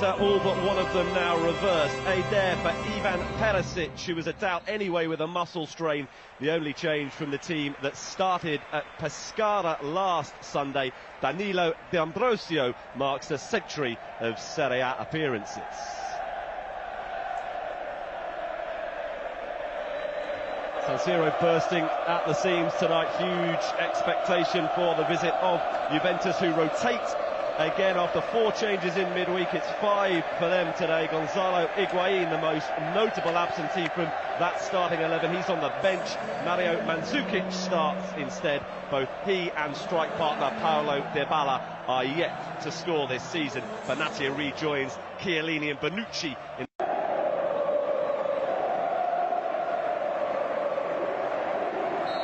all but one of them now reversed. Eder for Ivan Perisic, who was a doubt anyway with a muscle strain. The only change from the team that started at Pescara last Sunday. Danilo D'Ambrosio marks a century of Serie A appearances. San Siro bursting at the seams tonight. Huge expectation for the visit of Juventus, who rotate again after 4 changes in midweek. It's 5 for them today. Gonzalo Higuain, the most notable absentee from that starting 11. He's on the bench. Mario Mandzukic starts instead. Both he and strike partner Paulo Dybala are yet to score this season. Benatia rejoins Chiellini and Bonucci in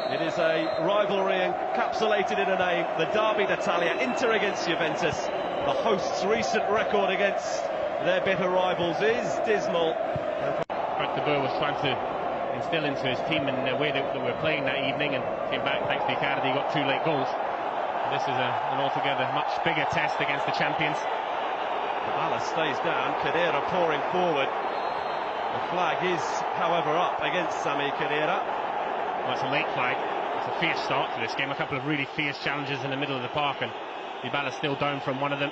It is a rivalry encapsulated in a name, the Derby d'Italia, Inter against Juventus. The hosts' recent record against their bitter rivals is dismal. Frank de Boer was trying to instill into his team in the way that we're playing that evening, and came back thanks to Icardi. He got 2 late goals. This is an altogether much bigger test against the champions. Dybala stays down, Khedira pouring forward. The flag is, however, up against Sami Khedira. Well, it's a late flag. It's a fierce start to this game. A couple of really fierce challenges in the middle of the park, and Dybala's still down from one of them.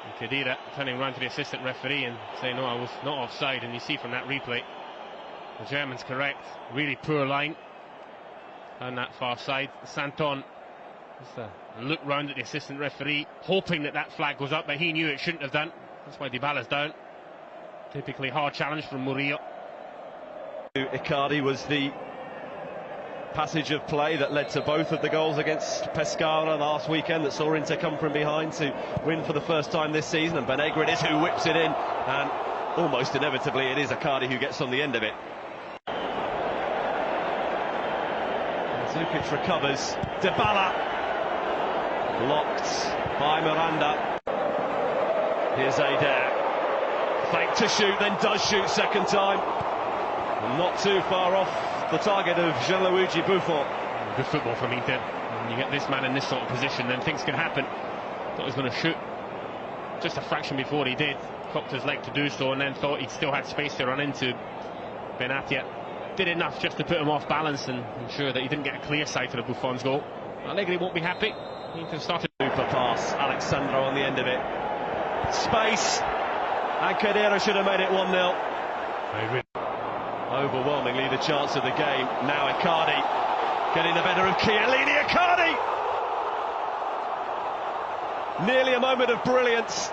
And Khedira turning around to the assistant referee and saying, no, I was not offside. And you see from that replay, the German's correct. Really poor line on that far side. Santon just looked round at the assistant referee, hoping that that flag goes up, but he knew it shouldn't have done. That's why Dybala's down. Typically hard challenge from Murillo. Icardi was the passage of play that led to both of the goals against Pescara last weekend, that saw Inter come from behind to win for the first time this season. And Banega it is who whips it in, and almost inevitably it is Icardi who gets on the end of it. Zukic recovers. Dybala blocked by Miranda. Here's Eder, fake to shoot, then does shoot second time. Not too far off the target of Gianluigi Buffon. Good football from Inter. When you get this man in this sort of position, then things can happen. Thought he was going to shoot just a fraction before he did. Cocked his leg to do so, and then thought he still had space to run into. Benatia did enough just to put him off balance and ensure that he didn't get a clear sight of Buffon's goal. Allegri won't be happy. Inter started. Super pass, Alexandro on the end of it. Space, and Khedira should have made it 1-0. Overwhelmingly the chance of the game. Now Icardi getting the better of Chiellini. Icardi! Nearly a moment of brilliance,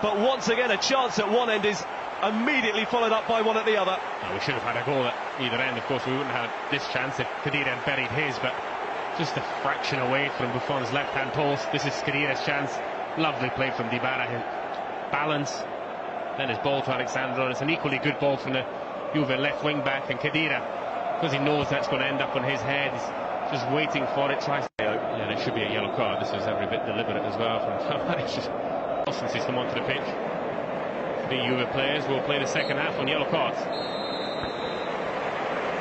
but once again a chance at one end is immediately followed up by one at the other. No, we should have had a goal at either end. Of course we wouldn't have had this chance if Khedira had buried his, but just a fraction away from Buffon's left-hand post. This is Khedira's chance. Lovely play from Dybala. Balance, then his ball to Alexandro, and it's an equally good ball from the Juve left wing back, and Khedira, because he knows that's going to end up on his head, he's just waiting for it. Tries. Yeah, it should be a yellow card. This was every bit deliberate as well from Tavares. Since he's come onto the pitch, the Juve players will play the second half on yellow cards.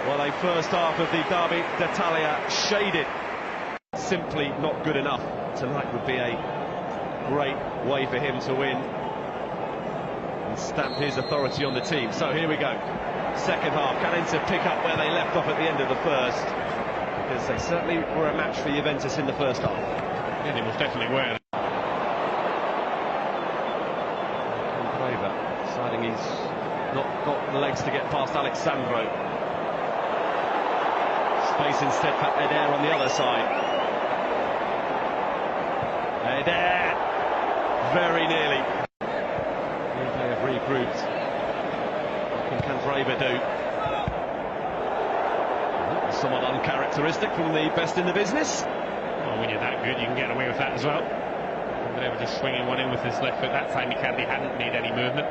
Well, a first half of the Derby d'Italia shaded, simply not good enough. Tonight would be a great way for him to win and stamp his authority on the team. So here we go. Second half, can Inter pick up where they left off at the end of the first? Because they certainly were a match for Juventus in the first half. Yeah, they most definitely were. Candreva deciding he's not got the legs to get past Alexandro. Space instead for Eder on the other side. Eder, very nearly. They have regrouped. What can Candreva do? Somewhat uncharacteristic from the best in the business. Well, when you're that good, you can get away with that as well. Candreva just swinging one in with his left foot. That time Icardi hadn't made any movement.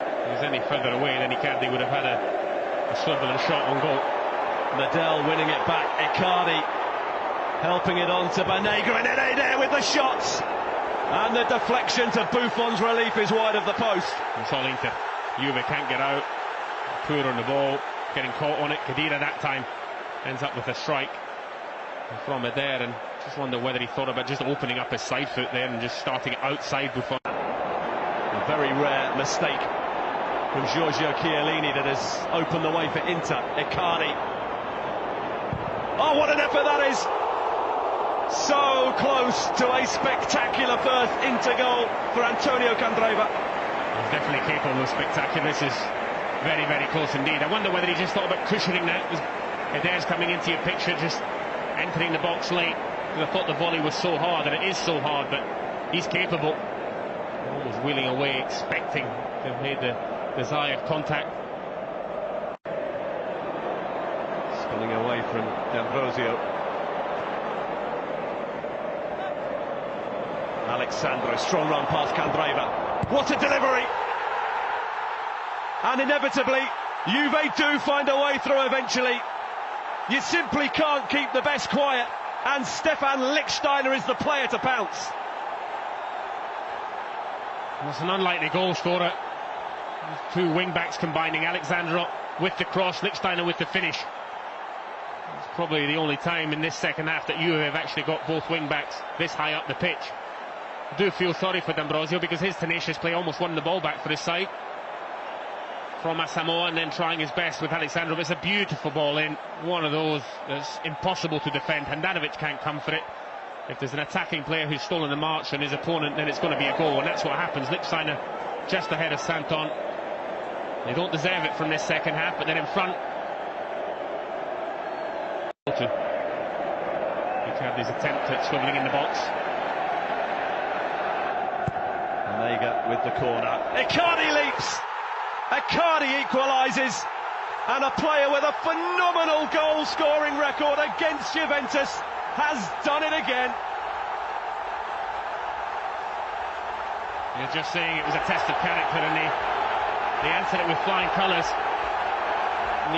If he was any further away, then Icardi would have had a swivel and shot on goal. Medel winning it back. Icardi helping it on to Banega, and then Eder with the shots. And the deflection to Buffon's relief is wide of the post. It's all Inter. Juve can't get out. Poor on the ball, getting caught on it. Khedira that time ends up with a strike from Eder, and just wonder whether he thought about just opening up his side foot there and just starting it outside Buffon. A very rare mistake from Giorgio Chiellini that has opened the way for Inter. Icardi. Oh, what an effort that is! So close to a spectacular first Inter goal for Antonio Candreva. He's definitely capable of spectacular. This is very, very close indeed. I wonder whether he just thought about cushioning that. Eder's coming into your picture, just entering the box late. I thought the volley was so hard, and it is so hard, but he's capable. Almost wheeling away, expecting to have made the desired contact. Spilling away from D'Ambrosio. Alex Sandro, strong run past Candreva. What a delivery! And inevitably, Juve do find a way through eventually. You simply can't keep the best quiet, and Stefan Lichtsteiner is the player to pounce. Well, it's an unlikely goal scorer. Two wing-backs combining, Alexandro with the cross, Lichtsteiner with the finish. It's probably the only time in this second half that Juve have actually got both wing-backs this high up the pitch. I do feel sorry for D'Ambrosio because his tenacious play almost won the ball back for his side from Asamoah, and then trying his best with Alexandro. But it's a beautiful ball in, one of those that's impossible to defend. Handanovic can't come for it. If there's an attacking player who's stolen the march on his opponent, then it's going to be a goal, and that's what happens. Lichtsteiner just ahead of Santon. They don't deserve it from this second half, but they're in front. Icardi's attempt at swivelling in the box. Vanega with the corner. Icardi leaps! Icardi equalises, and a player with a phenomenal goal-scoring record against Juventus has done it again. You're just saying it was a test of character, and they answered it with flying colours.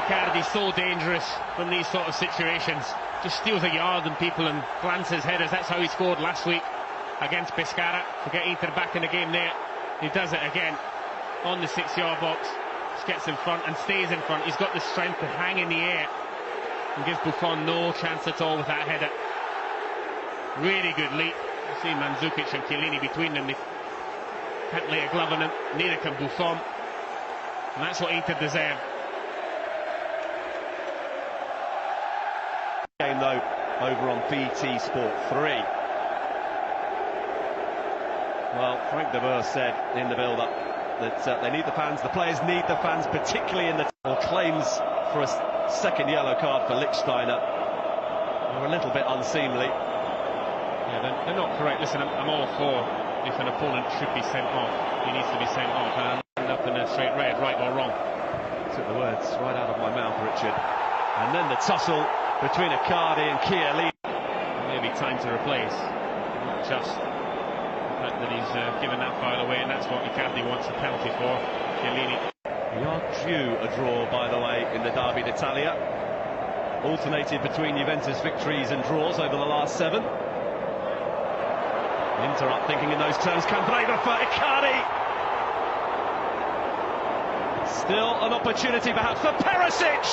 Icardi's so dangerous from these sort of situations. Just steals a yard and people and glances headers. That's how he scored last week against Pescara to get Inter back in the game there. He does it again on the 6-yard box. Just gets in front and stays in front. He's got the strength to hang in the air and gives Buffon no chance at all with that header. Really good leap. You see Mandzukic and Chiellini between them. They can't lay a glove on him, neither can Buffon, and that's what Inter deserve. Game though over on BT Sport 3. Well, Frank de Boer said in the build-up that they need the fans, the players need the fans, particularly in the claims for a second yellow card for Lichtsteiner are a little bit unseemly. Yeah, they're not correct. Listen, I'm all for if an opponent should be sent off, he needs to be sent off, and end up in a straight red, right or wrong. Took the words right out of my mouth, Richard. And then the tussle between Icardi and Chiellini. Maybe time to replace, not just the fact that he's given that foul away, and that's what Icardi wants a penalty for. Chiellini. We are due a draw, by the way, in the Derby d'Italia. Alternated between Juventus victories and draws over the last 7. Inter up thinking in those terms. Candreva for Icardi. Still an opportunity perhaps for Perisic.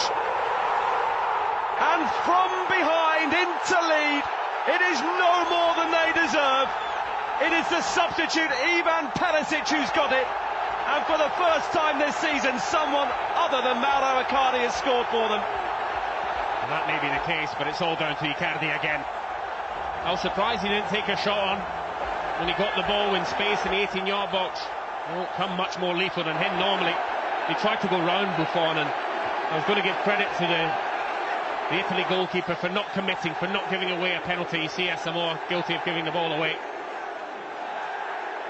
And from behind, Inter lead. It is no more than they deserve. It is the substitute Ivan Perisic who's got it. And for the first time this season, someone other than Mauro Icardi has scored for them. And that may be the case, but it's all down to Icardi again. I was surprised he didn't take a shot on when he got the ball in space in the 18-yard box. There won't come much more lethal than him normally. He tried to go round Buffon, and I was going to give credit to the Italy goalkeeper for not committing, for not giving away a penalty. You see Asamoah guilty of giving the ball away.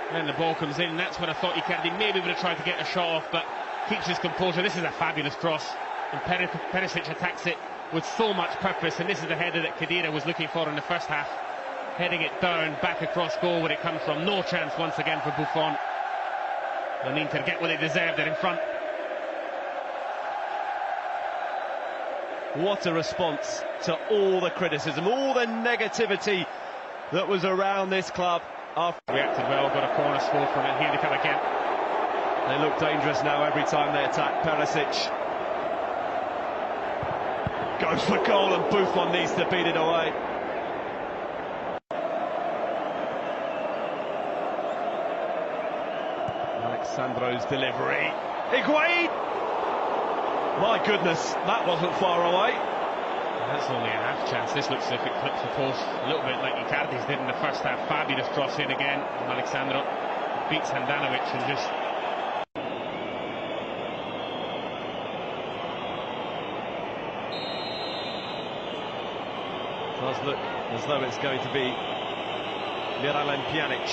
And then the ball comes in, and that's when I thought Icardi maybe would have tried to get a shot off, but keeps his composure. This is a fabulous cross, and Perisic attacks it with so much purpose, and this is the header that Khedira was looking for in the first half. Heading it down, back across goal where it comes from. No chance once again for Buffon. And Inter get what they deserve, they're in front. What a response to all the criticism, all the negativity that was around this club. Reacted well, got a corner score from it. Here they come again. They look dangerous now every time they attack. Perisic goes for goal, and Buffon needs to beat it away. Alexandro's delivery. Higuain! My goodness, that wasn't far away. That's only a half chance. This looks as if it clips the post a little bit like Icardi's did in the first half. Fabulous cross in again. Alexandro beats Handanovic and just... Does look as though it's going to be Miralem Pjanic.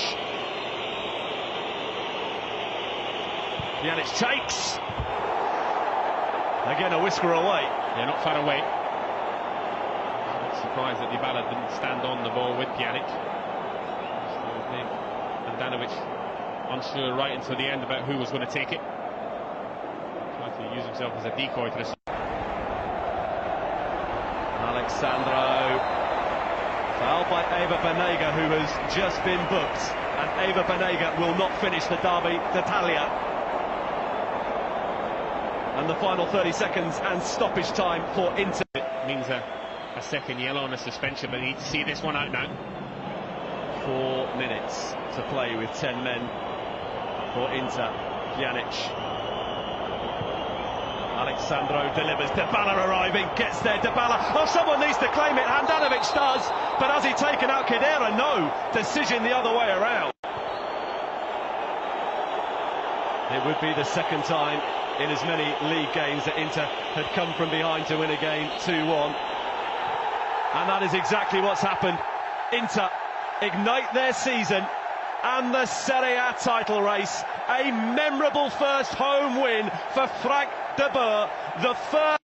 Pjanic takes. Again, a whisker away. Yeah, not far away. Surprised that Dybala didn't stand on the ball with Pjanic. Handanovic unsure right until the end about who was going to take it. Tried to use himself as a decoy to the... Alexandro. Fouled by Ever Banega, who has just been booked. And Ever Banega will not finish the Derby d'Italia. And the final 30 seconds and stoppage time for Inter. It means a second yellow and a suspension, but they need to see this one out now. 4 minutes to play with 10 men for Inter. Pjanic. Alexandro delivers. Dybala arriving, gets there. Dybala. Oh, someone needs to claim it. Handanovic does, but has he taken out Khedira? No. Decision the other way around. It would be the second time in as many league games that Inter had come from behind to win a game 2-1. And that is exactly what's happened. Inter ignite their season and the Serie A title race. A memorable first home win for Frank de Boer, the first